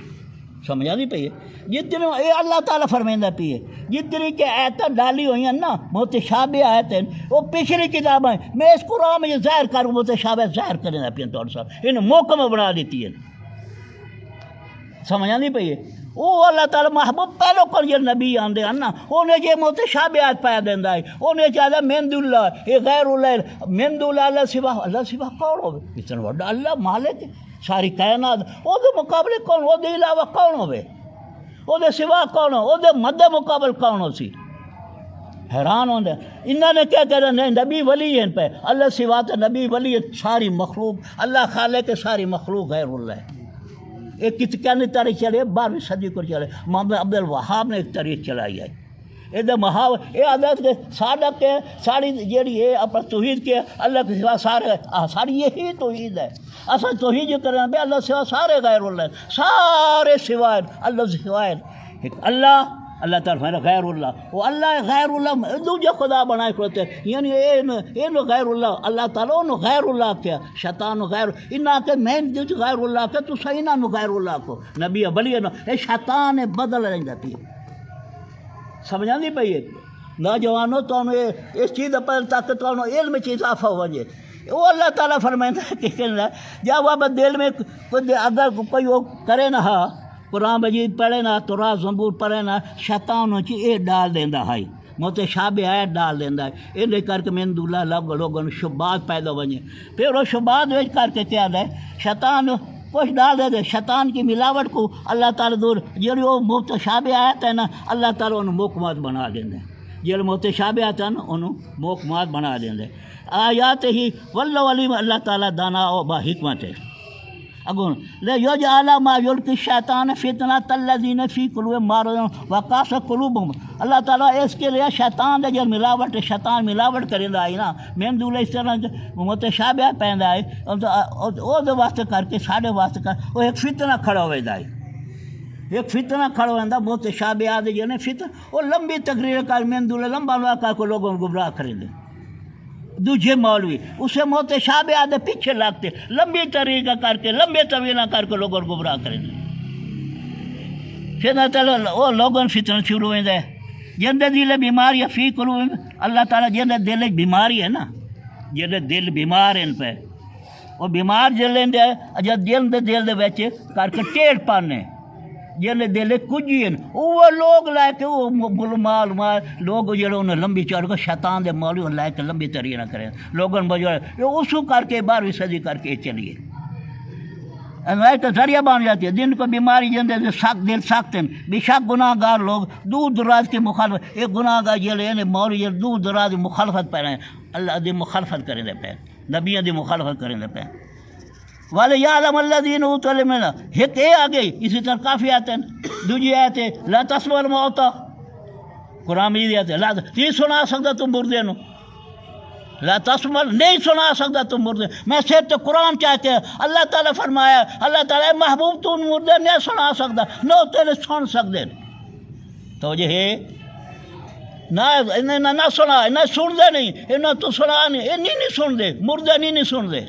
سمجھا نہیں پہ جتنے یہ اللہ تعالیٰ فرمائندہ پیے جتنی کہ آیتیں ڈالی ہوئی ہیں نا متشابہ آیتیں وہ پچھلی کتابیں میں اس قرآن میں ظاہر کروں متشابہ ظاہر کریں گا پہ طور سے انہیں محکم بنا دیتی ہے سمجھا نہیں پہ وہ اللہ تعالیٰ محبوب پہلو کر یہ نبی آندے ہیں نا انہیں یہ متشابہات پایا دینا ہے انہیں چاہتا من دون اللہ یہ غیر اللہ من دون اللہ سوا کون ہو اتنا بڑا اللہ مالک ساری کائنات وہ دے مقابلے کون وہ دے علاوہ کون ہوئے وہ دے سوا کون ہو وہ دے مد مقابل کون ہو سی حیران ہوندے انہوں نے کیا کہہ رہے ہیں نبی ولی ہیں پہ اللہ سوا تو نبی ولی ہے ساری مخلوق اللہ خالق کے ساری مخلوق غیر اللہ ہے ایک کتنی تاریخ چلے 12ویں صدی کو چلے محمد عبد الوہاب نے ایک تاریخ چلائی ہے یہ محاور یہ عادت کے صادق کے ساری جیڑی ہے اپنا توحید کے اللہ کے سوا سارے ساری یہی توحید ہے اصل توحید جو کرنا پہ اللہ سوا سارے غیر اللہ سارے سوائے اللہ سے سوائے اللہ تعالیٰ فرمایا غیر اللہ وہ اللہ غیر اللہ دوجہ خدا بنائے کرتے یعنی یہ غیر اللہ تعالیٰ انہوں غیر اللہ کیا شیطان غیر انہاں کے مین غیر اللہ کے تو صحیح نہ غیر اللہ کو نبی بلی یہ شیطان بدل رہی جاتی ہے سمجھا نہیں پہ نوجوانوں تو اس چیز پر تاکہ تو علم چیز اضافہ ہو جائے وہ اللہ تعالیٰ فرمائندہ ہے کہ جب آپ دل میں اگر کوئی وہ کرے نہ قرآن مجید پڑھے نا تورات زبور پڑھے نا شیطان ہوچی یہ ڈال دینا ہے متشابہ آیت ڈال دینا ہے یہ لے کر کے من دون اللہ لوگوں شبہات پیدا بنے پھر وہ شبہات ویچ کر کے کیا ہے شیطان کچھ ڈال دیتے شیطان کی ملاوٹ کو اللہ تعالیٰ دور جی وہ متشابہ آیت ہے نا اللہ تعالیٰ انہوں محکمات بنا دیں جی متشابہ آیت ہے نا انہوں محکمات بنا دیں آیات ہی واللہ علیم اللہ تعالیٰ دانا و با حکمت ہے اگون لے یجعل ما یلقی الشیطان فتنۃ الذین فی قلوبہم مرض وقاسیۃ قلوبہم اللہ تعالیٰ اس کے لیے شیطان دے جب ملاوٹ شیطان ملاوٹ کریندا آئی نا من دولے اس طرح متشابہ پیندا ہے او دے واسطے کر کے ساڈے واسطے کر وہ ایک فتنہ کھڑا ہوئے ایک فتنہ کھڑا ہوئے متشابہ دے جنے فتنہ وہ لمبی تقریر کر من دولے لمبا لمبا کر کو لوگوں کو گمراہ کریں دے دوجھے مولوی اسے متشابہ آدھے پیچھے لگتے لمبی طریقہ کر کے لمبے طویلہ کر کے لوگوں کو گمراہ کریں پھر وہ لوگوں فتنہ شروع ہوئے دے جن دے دل بیماری فی قلوب اللہ تعالیٰ جن دے دل بیماری ہے نا جن دے دل بیمار ان پہ وہ بیمار جلیں دے جب دل دے ویچ کر کے ٹیڑھ پانے جن دل کجی ہیں وہ لوگ لائے کے وہ مال لوگ جڑے انہیں لمبی چڑھ کے شیطان دے مولوی لائے کے لمبی تری نہ کریں لوگوں بجائے اسو کر کے 12ویں صدی کر کے چلیے تو ذریعہ بن جاتی ہے جن کو بیماری جن دے سخت دل سخت ہیں بے شک گناہ گار لوگ دور دراز کی مخالفت ایک گناہ گار جڑے مولوی جڑے دور دراز کی مخالفت پہ رہے ہیں اللہ دی مخالفت کریں دے پہ نبیوں دی مخالفت کریں دے پہ وَلِيَعْلَمَ الَّذِينَ أُوتُوا الْعِلْمَ ایک اے آ گئی اسی طرح کافی آتے ہیں دوجی آتے لا تسمعوا الموتى قرآن میں یہ آتے ہیں نہیں سنا سکتا تم مردے نو لا تسمع نہیں سنا سکتا تم مردے میں صرف تو قرآن چاہتے ہیں اللہ تعالیٰ فرمایا اللہ تعالیٰ محبوب تم مردے نہیں سنا سکتا نہ تیرے سن سکتے تو یہ ہے نہ سنا نہ سن دے نہیں انہیں تو سنا نہیں نہیں سن دے مردے نہیں سن دے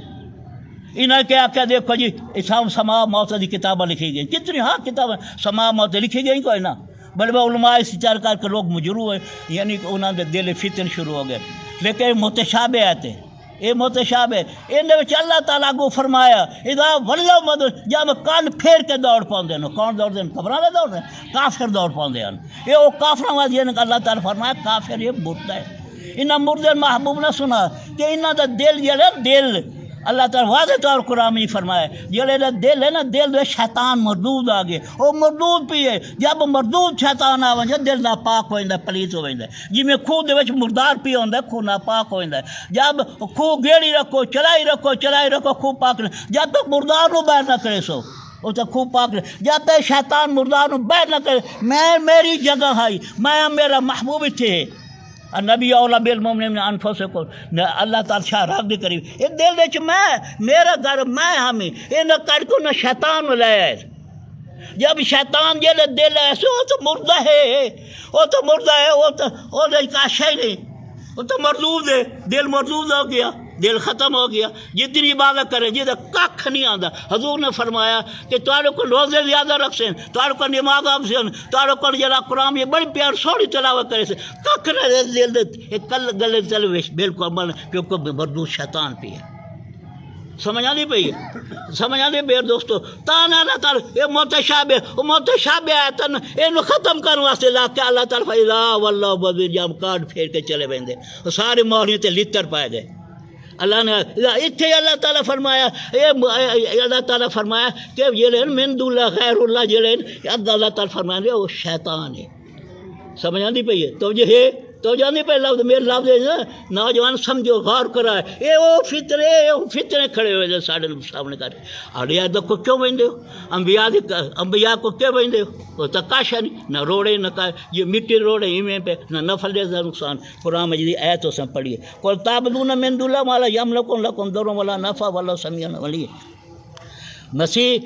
انہیں کیا کیا دیکھو جی اسام سما موت کی کتابیں لکھی گئی کتنی ہاں کتابیں سما موت لکھی گئی کوئی نہ بلکہ علماء سے چار کر کے لوگ مجروح ہوئے یعنی کہ انہوں نے دل فتن شروع ہو گئے لیکن متشابہ آتے یہ متشابہ انہیں اللہ تعالیٰ کو فرمایا اذا ولوا مدبر جب کان پھیر کے دوڑ پاؤں نو کون دوڑ دیں گھبرانے دوڑ دیں کافر دوڑ پاؤں یہ وہ کافر واضح نے اللہ تعالیٰ فرمایا کافر یہ مردہ ہے انہیں مردے محبوب نہ سنا کہ انہوں کا دل جڑے دل اللہ تعالیٰ واضح طور قرآن میں فرمایا جڑے دل ہے نا دل میں شیطان مردود آ گئے وہ مردود پیے جب مردود شیطان آ جائے دل ناپاک ہو جاتا پلیت ہو جاتا جی میں خوہ دے مردار پی ہوتا ہے خوہ ناپاک ہو جاتا ہے جب خوہ گیڑی رکھو چلائی رکھو خوہ پاک لے جب تک مردار نو باہر نہ کرے سو وہ تو خوب پاک لے جب تک شیطان مردار نو باہر نہ کرے میں میری جگہ آئی میں میرا محبوب تھے نبی اولا بالمؤمنین انفسکم اللہ تعالیٰ شاہ راگ دی قریب یہ دل دے میں میرا گھر میں ہمیں یہ نہ کر کو نہ شیطان لائے جب شیطان جل دل ایسے وہ تو مردہ ہے وہ تو مردہ ہے وہ تو کاشا ہی نہیں وہ تو مردود ہے دل مردود ہو گیا دل ختم ہو گیا جتنی عبادت کرے جی کھ نہیں آتا حضور نے فرمایا کہ تارے کو روزے زیادہ رکھ سین تارے کو نماز آپ سین تارے کو جرا قرآن یہ بڑی پیار سوڑی تلاوت کرے سے کھ نہ دل دے کل گلے چلے بالکل من کیونکہ مردود شیطان پہ ہے سمجھا نہیں پہ سمجھا نہیں پہ دوستو تانا اللہ تعالیٰ یہ متشابہ آیتن یہ ختم کرنے واسطے لا کے اللہ تعالیٰ فیضا واللہ بدوی جام کارڈ پھیر کے چلے بہن دے سارے مولیوں تے لتر پائے گئے اللہ نے اتھے اللہ تعالیٰ فرمایا اللہ تعالیٰ فرمایا کہ یہ من دون اللہ غیر اللہ جلین اللہ تعالیٰ فرمایا وہ شیطان ہے سمجھا نہیں پہ تو یہ ہے تو جانے پہ لفظ میرے لفظ ہے نوجوان سمجھو غور کرائے یہ وہ فطرے کھڑے ہوئے تھے ساڑھے سامنے کر اڑیا تو کو کیوں بہن دے ہو انبیاء کو کیوں بہن دے ہو وہ تو کاشا نہیں نہ روڑے نہ یہ مٹی روڑے ایویں پہ نہ نفع دے نقصان قرآن مجید آیت اس میں پڑھیے قل تعبدون من دون اللہ ما لا یملک لکم ضر ولا نفع واللہ سمیع علیم مسیح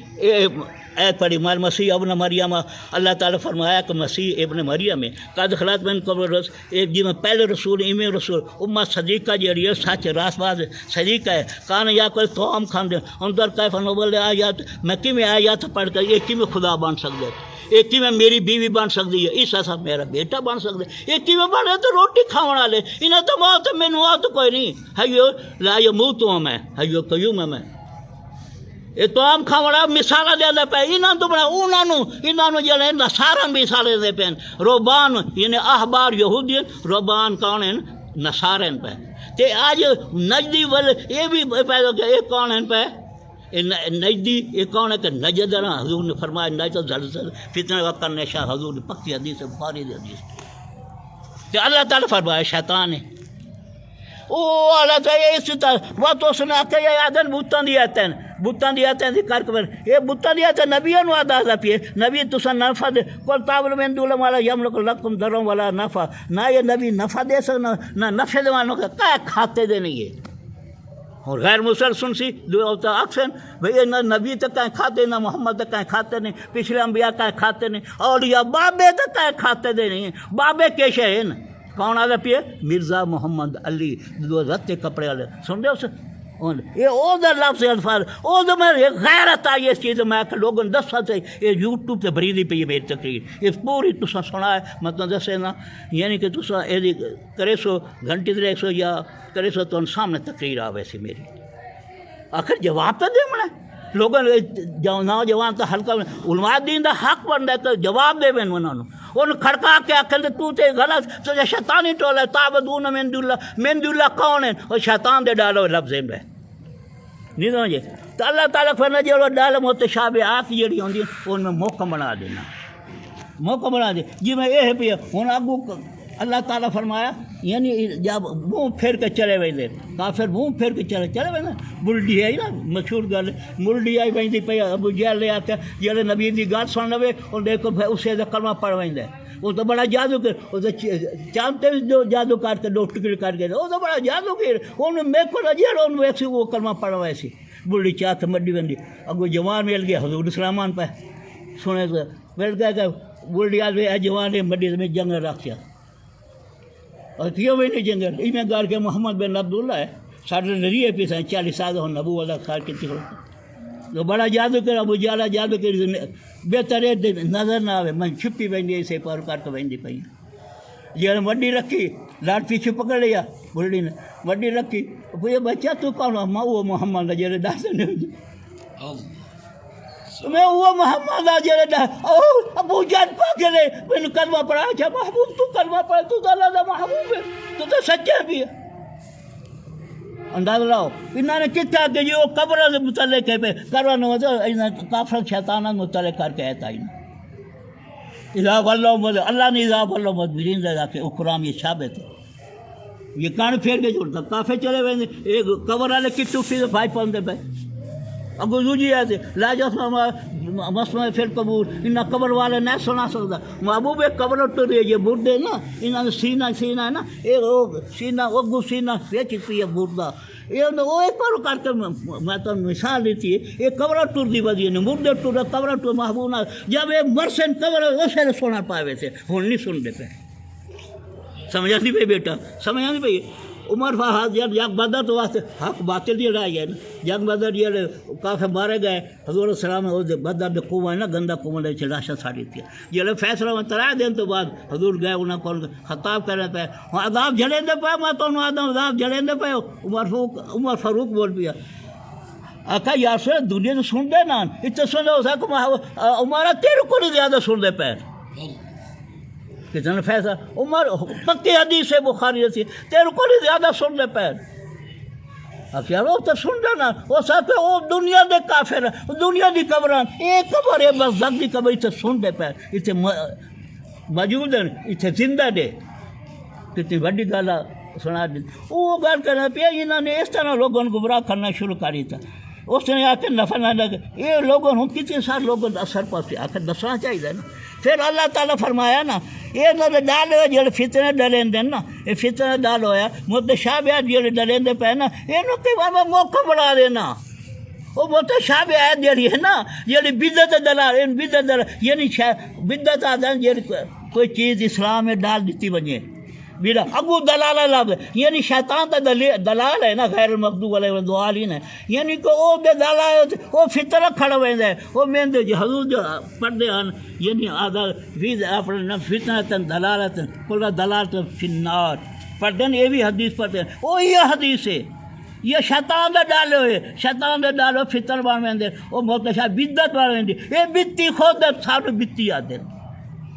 ایک پڑھی مال مسیح ابن مریم اللہ تعالیٰ فرمایا کہ مسیح ابن مریم ہے قد خلات من قبل ایک جی میں پہلے رسول ایمیں رسول امت صدیقہ جی ہے سچ راست باز صدیقہ ہے کان یا کوئی تو ہم کھان دیں اندر کیف نوبل آیات میں کی میں آیات پڑھ کر ایک ہی میں خدا بن سکتے ایک ہی میں میری بیوی بن سکتی ہے عیسیٰ صاحب میرا بیٹا بن سکتا ہے ایک ہی میں بن رہے تو روٹی کھاونا لے انہیں تو موت میں موت کوئی نہیں ہے لا یموت ہوں میں ہے قیوم میں یہ تو ہم کھاوڑا مثالہ دے دے پہ انہوں تو بڑا انہوں جلے نصارہ مثالے دے پہ روبان یعنی احبار یہودین روبان کون ہیں نصارین پہ تے آج نجدی والے یہ بھی پیدا کیا یہ کون ہیں پہ نجدی یہ کون ہے کہ نجد ہے نا، حضور نے فرمایا نجد زلزل فتنہ کا کرنے شاہ، حضور نے پکی حدیث ہے، بخاری دی حدیث تو اللہ تعالیٰ فرمایا شیطان ہے او اللہ تعالیٰ اسی طرح وہ تو سنا کہ یہ آدن بوتاں دی آتے ہیں، بوتاں دی آتے ہیں ذکر کر یہ بوتاں دی آتے ہیں نبیوں نے آدھا آدھا پیے نبی تسا نفع دے کل تابل من دولہ والا یملک لکم درم والا نفع، نہ یہ نبی نفع دے سکنا نہ نفع دے والوں کا کھاتے دے نہیں ہے. اور غیر مسلسل سی دو اکثر بھئی نہ نبی تک کہیں کھاتے نہ محمد تک کہیں کھاتے نہیں، پچھلے انبیاء کہیں کھاتے نہیں، اور یا بابے تک کہیں کھاتے دے نہیں. بابے کے شہن کون آدھا پیے؟ مرزا محمد علی دو رتے کپڑے والے سن دے اسے یہ او دا لفظ الفاظ او دا میں غیرت آئی اس چیز میں کہ لوگوں نے دسا سے یہ یوٹیوب سے بریدی پہ یہ میری تقریر یہ پوری تسا سنا ہے مطلب دسے نا یعنی کہ تسا یہ کرے سو گھنٹی دے سو یا کرے سو تو سامنے تقریر آوے سی میری آخر جواب تو دے منا لوگوں نوجوان تو ہلکا علماء دین دا حق بنتا ہے تو جواب دے بین انہوں نے کھڑکا کے آخر تو تے غلط تو شیطانی ٹول ہے تعبدون من دون اللہ کون ہے اور شیطان دے ڈالو لفظ میں نہیں سمجھے تو اللہ تعالیٰ فرنا جو ڈالو متشابہات جڑی ہوندی ان میں محکم بنا دینا محکم بنا دے جی میں یہ ہے پہ ہوں اگو اللہ تعالیٰ فرمایا یعنی جب منہ پھیر کے چلے وے کافر منہ پھیر کے چلے وے نا بلڈی آئی نا مشہور گل بلڈی آئی وی پہ ابو جہل لے آتے جہاں نبی کی گل سن لے اور دیکھو اسے کلمہ پڑھ وے وہ تو بڑا جادو کر چاندتے بھی جو جادو کر کے دو ٹکڑے کر کے وہ تو بڑا جادو کر انہوں میرے کو نہ ویسے وہ کلمہ پڑھ ویسی بلڈی چاہ مڈی بندی اگو جوان مل گیا حضور اسلامان پہ سنے تو مل گیا کہ بلڈی آ جوان مڈی میں جنگ رکھا اور کیوں بھی نہیں جنگل میں گال کے محمد بن عبداللہ ہے ساڑھے نریے پیسہ 40 سال ہوں نبو والا خار کی تکڑ تو بڑا جادو کر ابو جالا جادو کر بہتر نظر نہ آئے میں چھپی بہنی ایسے پار کر کے بہنی پہ جی وڈی رکھی لاٹ پیچھے پکڑ لیا بلڈی نے وڈی رکھی یہ بچہ تو کون ماں وہ محمد جڑے ڈاس میں وہ محمد جڑے ابو جان پا کے لے میں نے کلمہ پڑھا اچھا محبوب تو کلمہ پڑھا تو اللہ دا محبوب ہے تو سچا بھی ہے انداز لاؤ انہوں نے کتا کہ یہ قبر سے متعلق ہے پہ کروانا ہوتا کافر شیطانہ متعلق کر کے آتا ہی نا اضاف اللہ نے اضاف اللہ مدبرین دے کے اکرام یہ ثابت ہے یہ کان پھیر کے جوڑتا کافر چلے ہوئے ایک قبر والے کی ٹوٹی سے بھائی پاؤں پہ اگو دوجی آتے لا جسمہ مسمہ پھر قبور انہاں قبر والے نہیں سنا سکتا محبوب ایک قبر تو رہے یہ بردے نا انہاں نے سینہ ہے نا ایک سینہ اگو سینہ پیچ پی ہے بردہ یہ وہ ایک پر کر کے میں تو مثال دیتی ہے ایک قبر ٹور دی بدی نے مردے ٹور قبر ٹور محبوب نہ جب ایک مرسن قبر اسے سونا پائے ویسے ہوں نہیں سن دیتے سمجھا نہیں پہ بیٹا سمجھا نہیں پہ عمر فہد جنگ بدر تو واسطے حق باطل دی لڑائی ہے نا جنگ بدر یہ کافی مارے گئے حضور السلام بدر دے کنواں نا گندا کنواں دے لاشاں ساڑی تھی جب فیصلہ میں 3 دن تو بعد حضور گئے انہوں کو خطاب کرنے پہ عذاب جلیں دے پہ میں تو عذاب جلیں دے پہ عمر فاروق بول پیا آقا یار سے دنیا تو سن دے نا اتنے سن دے ہو سکتا عمر تیرے کو نہیں زیادہ سن دے پہ کتنا فیصلہ عمر پکی حدیث ہے بخاری رسی تیرے کو نہیں زیادہ سن لے پیر اب یار وہ تو سن دے نا وہ ساتھ وہ دنیا دے کافر ہے دنیا دی قبران ایک قبر ہے بس زگ دی قبر اتنے سن دے پیر اتنے موجود ہیں اتنے زندہ دے کتنی بڑی گالا سنا دی وہ گل کرنا پیا انہوں نے اس طرح لوگوں کو گمراہ کرنا شروع کری تھا اس نے آ کے نفع نہ لگے یہ لوگوں ہوں کتنے سارے لوگوں اثر پاس آ کے دسنا چاہیے نا پھر اللہ تعالیٰ فرمایا نا یہ ڈال ہوئے جڑے فتنے ڈلیں دے نا یہ فتنے ڈال ہوا متشابہات جڑے ڈلیں دے پہ نا یہ موقع بنا دینا وہ متشابہات جڑی ہے نا جڑی بدعت دلال بدعت دلال یعنی بدعت آدھا کوئی چیز اسلام میں ڈال دیتی بنے میرا اگو دلال لفظ یعنی شیطان تا دلال ہے نا غیر المغضوب علیہم الضالین ہے یعنی کہ وہ دے دلال وہ فطرہ کھڑا ویندا ہے وہ میں جو حضور جو پڑھتے ہیں یعنی آدھا فیض اپنے فتنۃ دلالت کل دلالت فی النار پڑھتے ہیں یہ بھی حدیث پڑھتے ہیں وہ یہ حدیث ہے یہ شیطان دے ڈالے ہوئے شیطان دے ڈالو فطر بن ویندے وہ متشابہ بدعت بن ویندی یہ بتی خود سارے بتی آتے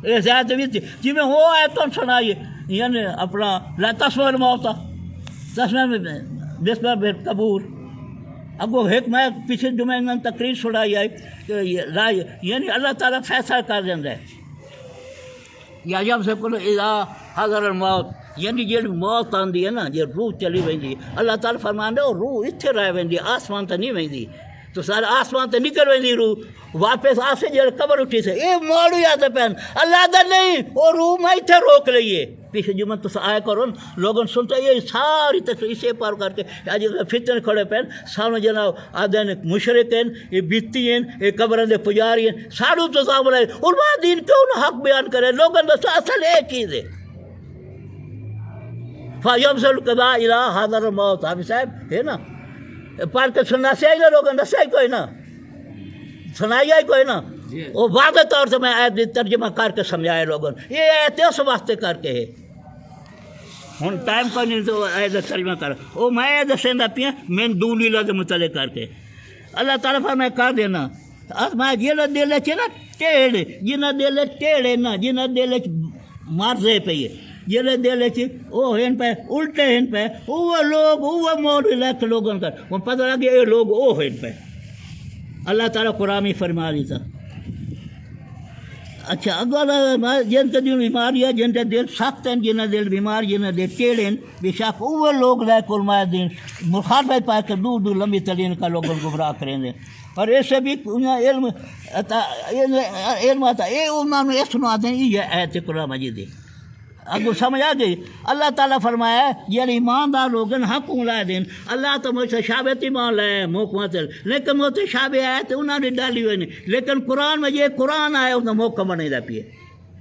یہ زیادہ بتی جی میں وہ آئے تو سنائیے یعنی اپنا لا تسمع الموت تسمع بسم قبور اگو ایک میں پچھلے جمعے میں تقریر سنائی آئی کہ یعنی اللہ تعالیٰ فیصلہ کر دینا ہے یا جب سے کل اذا حضر الموت یعنی جی موت آتی ہے نا جی روح چلی وی اللہ تعالیٰ فرماندے وہ روح اتنے رہ وی آسمان تے نہیں وی تو سارے آسمان تے نکل وی روح واپس آسے جی قبر اٹھی سے یہ مولوی آتے پہن اللہ دا نہیں وہ روح میں اتنے روک لئیے پیچھے جمعہ تو آئے کرو لوگوں سنتا یہ ساری تقریر سے پار کر کے آج فتنے کھڑے پہن سامنے جناب آدھے مشرق ہیں یہ بیتی ہیں یہ قبریں دے پجاری ہیں ساڑھو تو سامنے علماء دین کیوں نہ حق بیان کرے لوگوں نے اصل ایک ہی دے فَيَمْسَلُ الْقَضَاءَ إِلَىٰ حَضَرَ الْمَوْتِ حافظ صاحب ہے نا پڑھ کے سننا سے آئی نا لوگوں نے صحیح کوئی نا سنائی آئی کوئی نا وہ واضح طور سے میں آیت ترجمہ کر کے سمجھائے لوگوں نے یہ آیت اس واسطے کر کے ہے ہوں ٹائم کوئی نہیں تو آیت ترجمہ کر وہ میں آیت سیندا پیا من دون اللہ کے متعلق کر کے اللہ تعالیٰ فرمائے کر دینا میں جنہ دل چ نا ٹیڑھ جنہ دل ٹیڑھے نا جنہ دل مرضے پہ جلے دل وہ ہیں پہ الٹے ہیں پہ وہ لوگ وہ مولوی لکھ لوگوں کا وہ پتہ لگے یہ لوگ وہ ہیں پہ اللہ تعالیٰ قرآن میں فرما دیتا اچھا اگر جن کے دل بیماری ہے جن کے دل سخت ہیں جنہیں دل بیمار جنہیں دل ٹیڑھے ہیں بے شک وہ لوگ لائق علماء دین مخالفت پا کے دور دور لمبی ترین کا لوگوں کو گمراہ کریں گے اور ایسے بھی علم آتا یہ انہوں نے یہ سنا دیں یہ ایت قرآن مجید ہے اگو سمجھ آ گئی اللہ تعالیٰ فرمایا یہ ایماندار لوگ حق لائے دین اللہ تو مجھ سے شابت ایمان لائے موقع لیکن وہ تو شابے آئے تو انہوں نے ڈالی ہوئی نہیں لیکن قرآن میں یہ قرآن آئے انہیں موقع بنے دا پیے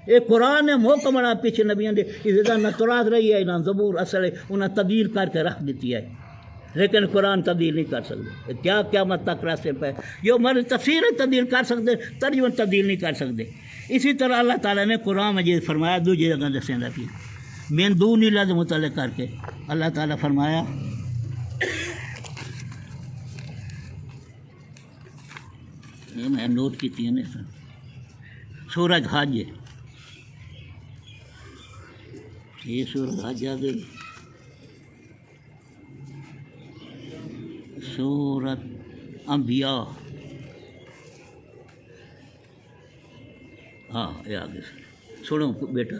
یہ قرآن نے موقع بنا پیچھے نبیوں نے اس نہ تورات رہی ہے نہ زبور اصل ہے انہیں تبدیل کر کے رکھ دیتی ہے لیکن قرآن تبدیل نہیں کر سکتے کیا قیامت تک راستے پہ جو ہماری تفسیر تبدیل کر سکتے ترجمہ تبدیل نہیں کر سکتے اسی طرح اللہ تعالیٰ نے قرآن مجید فرمایا دوسری جگہ دسیں پہ من دون اللہ سے متعلق کر کے اللہ تعالیٰ فرمایا یہ میں نوٹ کی تھی نا سورج حج یہ سورج حج آ گئی سورت انبیاء ہاں یہ آگے سنو بیٹا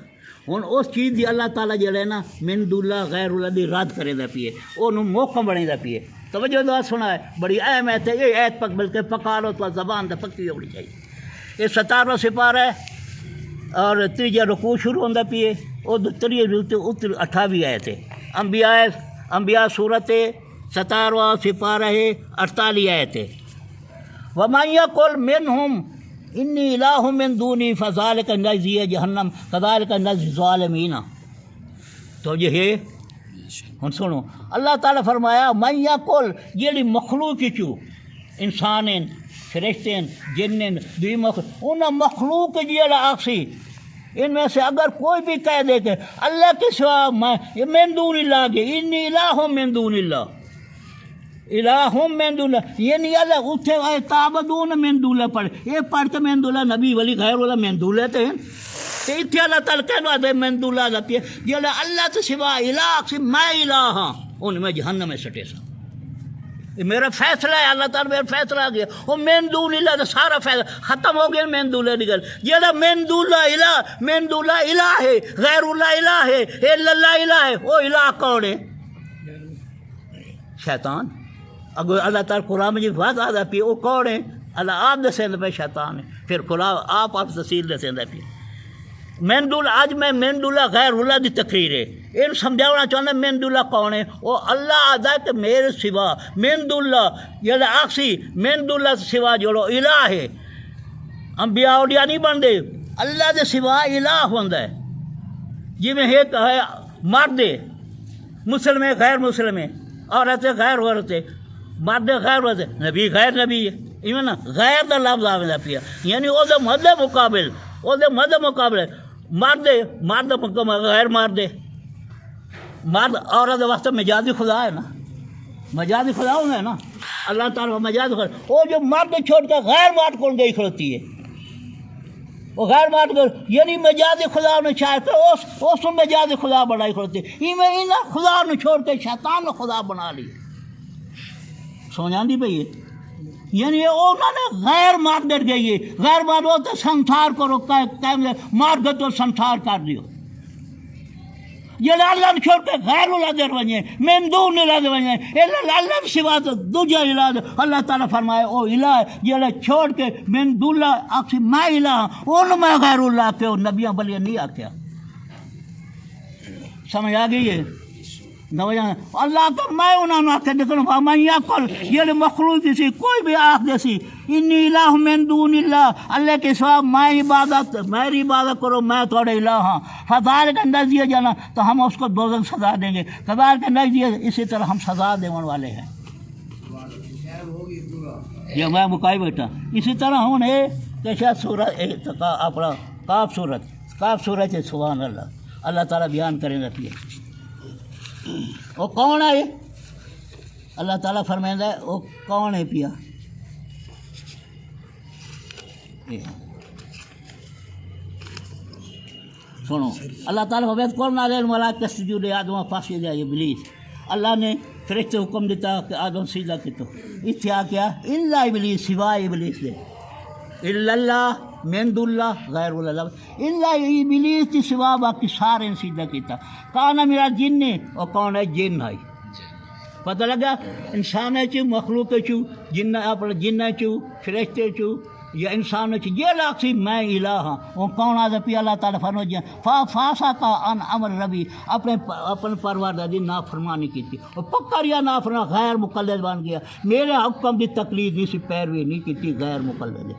ہوں اس چیز کی اللہ تعالیٰ جڑے نا من دون اللہ غیر اللہ دی رد کرے دا پیے وہ موقع بنے دا پیے توجہ دعا سنا ہے بڑی اہم ایت ہے یہ ایت پک بلکہ پکارو تو زبان تو پکی ہونی چاہیے یہ 17واں سپارہ ہے اور تیجا رکوع شروع ہوتا پیے وہ 28ویں ایت ہے انبیاء صورت 17واں سپارہ ہے 48 ایت ہے وَمَن يَقُلْ مِنْهُمْ انی الہ من دونی فذالک نجزی جہنم کذالک نجزی الظالمین تو یہ ہے ہن سنو اللہ تعالیٰ فرمایا من یقل جیڑی مخلوق چو انسان فرشتے جن دوی مخلوق ان مخلوق جیڑا آخسی ان میں سے اگر کوئی بھی کہہ دے کہ اللہ کے سوا من دون اللہ کے انی الہ من دون اللہ الہم من دون اللہ یعنی اللہ اتھے آئے تعبدون من دون اللہ پڑھے یہ پڑھ کے من دون اللہ نبی ولی غیر اللہ من دون اللہ ہیں تو اتھے اللہ تعالیٰ کہنا دے من دون اللہ آتی ہے یہ اللہ سے سوا الہ سے میں الہ ہاں ان میں جہنم میں سٹے سا یہ میرا فیصلہ ہے اللہ تعالیٰ میرا فیصلہ آ گیا وہ من دون اللہ تو سارا فیصلہ ختم ہو گیا من دون اللہ نکل یہ من دون اللہ الہ من دون اللہ الہ ہے غیر اللہ الہ ہے اللہ الہ ہے وہ الہ کون ہے شیطان اگر اللہ تعالیٰ قرآن مجید بات آدھا پی وہ کون ہے اللہ آپ دسیں پہ شیطان ہے پھر قرآن آپ تفصیل دسیں پی من دول آج میں من دولہ غیر اللہ دی تقریر ہے یہ سمجھانا چاہتا من دولہ کون ہے وہ اللہ آدھا کہ میرے سوا من دولہ یہ آخسی من دولہ سوا جوڑو الہ ہے انبیاء اولیاء نہیں بن دے اللہ دے سوا الہ ہوندہ ہے جی میں ایک ہے مرد مسلم ہے غیر مسلم ہے عورت غیر عورت ہے مرد غیر عورت ہے نبی غیر نبی ہے ایون نا غیر دا لفظ آوے پیا یعنی وہ دے مد مقابل وہ دے مد مقابل مرد غیر مرد مرد عورت واسطے مجازی خدا ہے نا مجازی خدا ہونا ہے نا اللہ تعالیٰ مجازی خدا وہ جو مرد چھوڑ کر غیر مرد کو گئی کھڑوتی ہے وہ غیر مرد کو یعنی مجازی خدا نے چاہے تو اس مجازی خدا بنائی کھڑوتی ہے خدا نے چھوڑ کے شیطان نے خدا بنا لی سونا نہیں پہ یعنی انہوں نے غیر مارکیٹ گئی غیر مار تو سنسار کرو مارکیٹ تو سنسار کر دیو یہ اللہ چھوڑ کے غیر اللہ در ونجے من دون اللہ در ونجے اللہ سوا تو دوجا الہ اللہ تعالیٰ فرمائے او الہ یہ چھوڑ کے من دون اللہ آخری میں الہ ان میں غیر اللہ کے نبیاں بلیاں نہیں آکیا سمجھ آ گئی ہے نوجوان اللہ کا میں انہوں نے آکے دیکھنا میں یقل یہ مخلوق دیسی کوئی بھی آخ دیسی انی الہ من دون اللہ اللہ کے سوا میں عبادت میری عبادت کرو میں تھوڑے الہ ہاں فضائل کا انداز دیا جانا تو ہم اس کو دوزخ سزا دیں گے فضائل کا انداز دیا اسی طرح ہم سزا دینے والے ہیں یہ میں مکائی بیٹھا اسی طرح ہوں نے کیسا سورت اپنا کاف سورت ہے سبحان اللہ اللہ تعالیٰ بیان کریں رکھیے وہ کون ہے اللہ تعالیٰ فرمائندہ ہے وہ کون ہے پیا سنو اللہ تعالیٰ فویت کون نازل ملائکہ سجود آدم فاسد ہے ابلیس اللہ نے فرشتے حکم دیتا کہ آدم سیدھا کتو اتیا کیا الا ابلیس سوائے ابلیس دے الا اللہ من دون اللہ غیر اللہ الا ابلیس کی سوا باقی سارے سیدھا کیتا کانا میرا جن اور کون ہے جن ہے پتہ لگا انسان چو مخلوق چو جن اپنا جن چو فرشتے چو یا انسان چو یہ لاکسی میں الہ ہاں وہ کون آدھا پی اللہ تعالیٰ فرمو جائیں فاسا کا ان امر ربی اپنے پروردگار نافرمانی کی تھی اور پکر یا نافرمان غیر مقلد بن گیا میرے حکم کی تقلید نہیں سی پیروی نہیں کی تھی غیر مقلد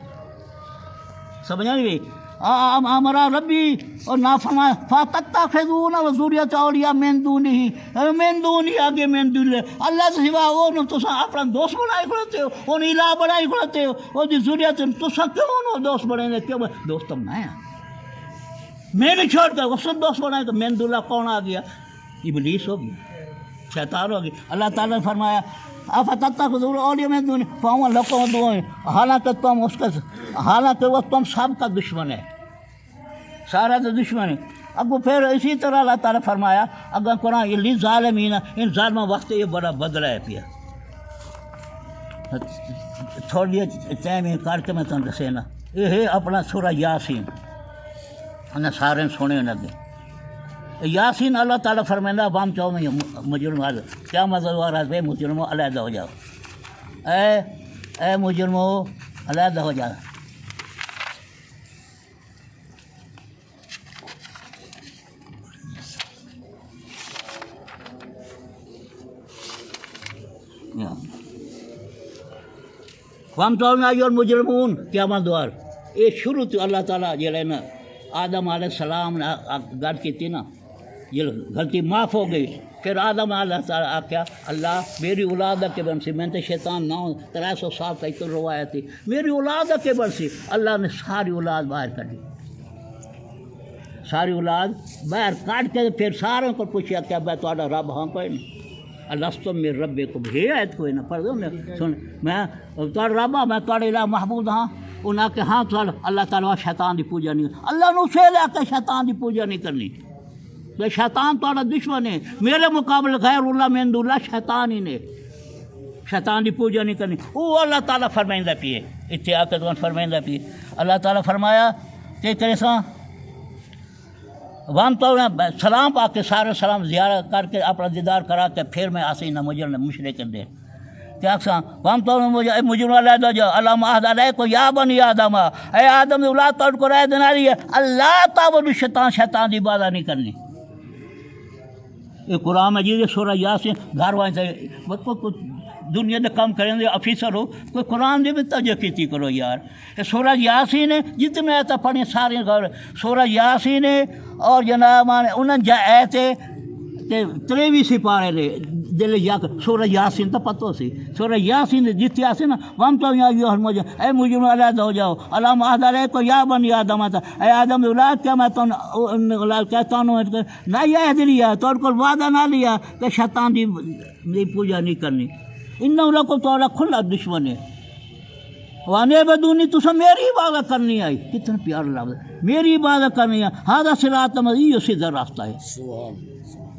سمجھا نہیں ہمارا ربی اور نافرمان فاتتخذون وذریۃ اولیاء من دونہ آگے من دون اللہ سے سوا وہ تو اپنا دوست بنائے کھڑتے ہو ان الہ بنائے کھڑتے ہو وہ ذریت تو کیوں دوست بنائیں گے کیوں دوست تم نہ میں نے چھوڑ کر وہ سب دوست بنائے تو من دون کون آ گیا ابلیس ہو گیا شیطان ہو گیا اللہ تعالیٰ نے فرمایا افتتخذون اولیاء من دونہ فهم لکم عدو حالانکہ تم اس کا حالانکہ وہ تم سب کا دشمن ہے سارا تو دشمن ہے اب پھر اسی طرح اللہ تعالیٰ فرمایا اگر قرآن یہ لی ظالمین ان ظالموں وقت یہ بڑا بدلہ ہے پیا تھوڑی ٹائم کر کے میں تم دسے نا یہ ہے اپنا سورہ یاسین انہیں سارے سونے لگے یاسین اللہ تعالیٰ فرمائندہ بام چاہو میں مجرم آ جاؤ کیا مزہ ہوا رہا ہے مجرموں علیحدہ ہو جاؤ اے مجرموں علیحدہ ہو جاؤ ہم تو اور مجرمون قیامت دوار یہ شروع تو اللہ تعالیٰ جو ہے نا آدم علیہ السلام نے گھر کی تھی نا یہ غلطی معاف ہو گئی پھر آدم علیہ تعالیٰ کیا اللہ میری اولاد کے بن سی میں تو شیطان 300 سال تک تو روایت تھی میری اولاد کے بن سی اللہ نے ساری اولاد باہر کر دی ساری اولاد باہر کاٹ کے پھر ساروں کو پوچھا کیا میں تھوڑا رب ہاں کوئی نہیں اللہ تو میرے رب کو بھی آیت کوئی نہ پڑھ دو سن میں تھوڑا رب ہاں میں تھوڑے الہ محبوب ہاں انہاں کہ ہاں تھوڑا اللہ تعالیٰ شیطان کی پوجا نہیں اللہ نے اسے لے کے شیطان کی پوجا نہیں کرنی تو شیطان تھوڑا دشمن ہے میرے مقابلے غیر اللہ من دون اللہ شیطان ہی نے شیطان کی پوجا نہیں کرنی وہ اللہ تعالیٰ فرمائندہ پیے اتیا کے دون فرمائندہ پیے اللہ تعالیٰ فرمایا کہ کرے سا وہاں تو سلام پا کے سارے سلام زیارت کر کے اپنا دیدار کرا کے پھر میں آسی نہ مجرم مشرک کر دے کیا وہاں تو مجرم علیحدہ جو اللہ معاہد علیہ کو یا بنی آدم اے آدم اولاد تو کو رائے دینا رہی ہے اللہ تعبد شیطان کی عبادت نہیں کرنی یہ قرآن مجید سورہ یاسین گھر وائیں دنیا میں کام کریں گے افیسر ہو کوئی قرآن دی بھی توجہ کیتی کرو یار سورہ یاسین ہے جتنے آیتیں پڑھیں سارے غور سورہ یاسین ہے اور جناب انہوں نے آیتیں کہ 23 سپارے لے دل یا سورہ یاسین تو پتہ سی سورہ یاسین جتنے آسے نا وہم تو اے مجرم علیحدہ ہو جاؤ اللہ معاہد علیہ کو یا بنی آدم آتا اے آدم اولاد کیا میں تو اولاد کہتا ہوں نہ یہ عہد لیا تو کو وعدہ نہ لیا کہ شیطان دی پوجا نہیں کرنی ان کو تو کھلا دشمن ہے وانے بدونی تو سب میری عبادت کرنی آئی کتنا پیار لفظ میری عبادت کرنی ہے ہاں صراط یہ سیدھا راستہ ہے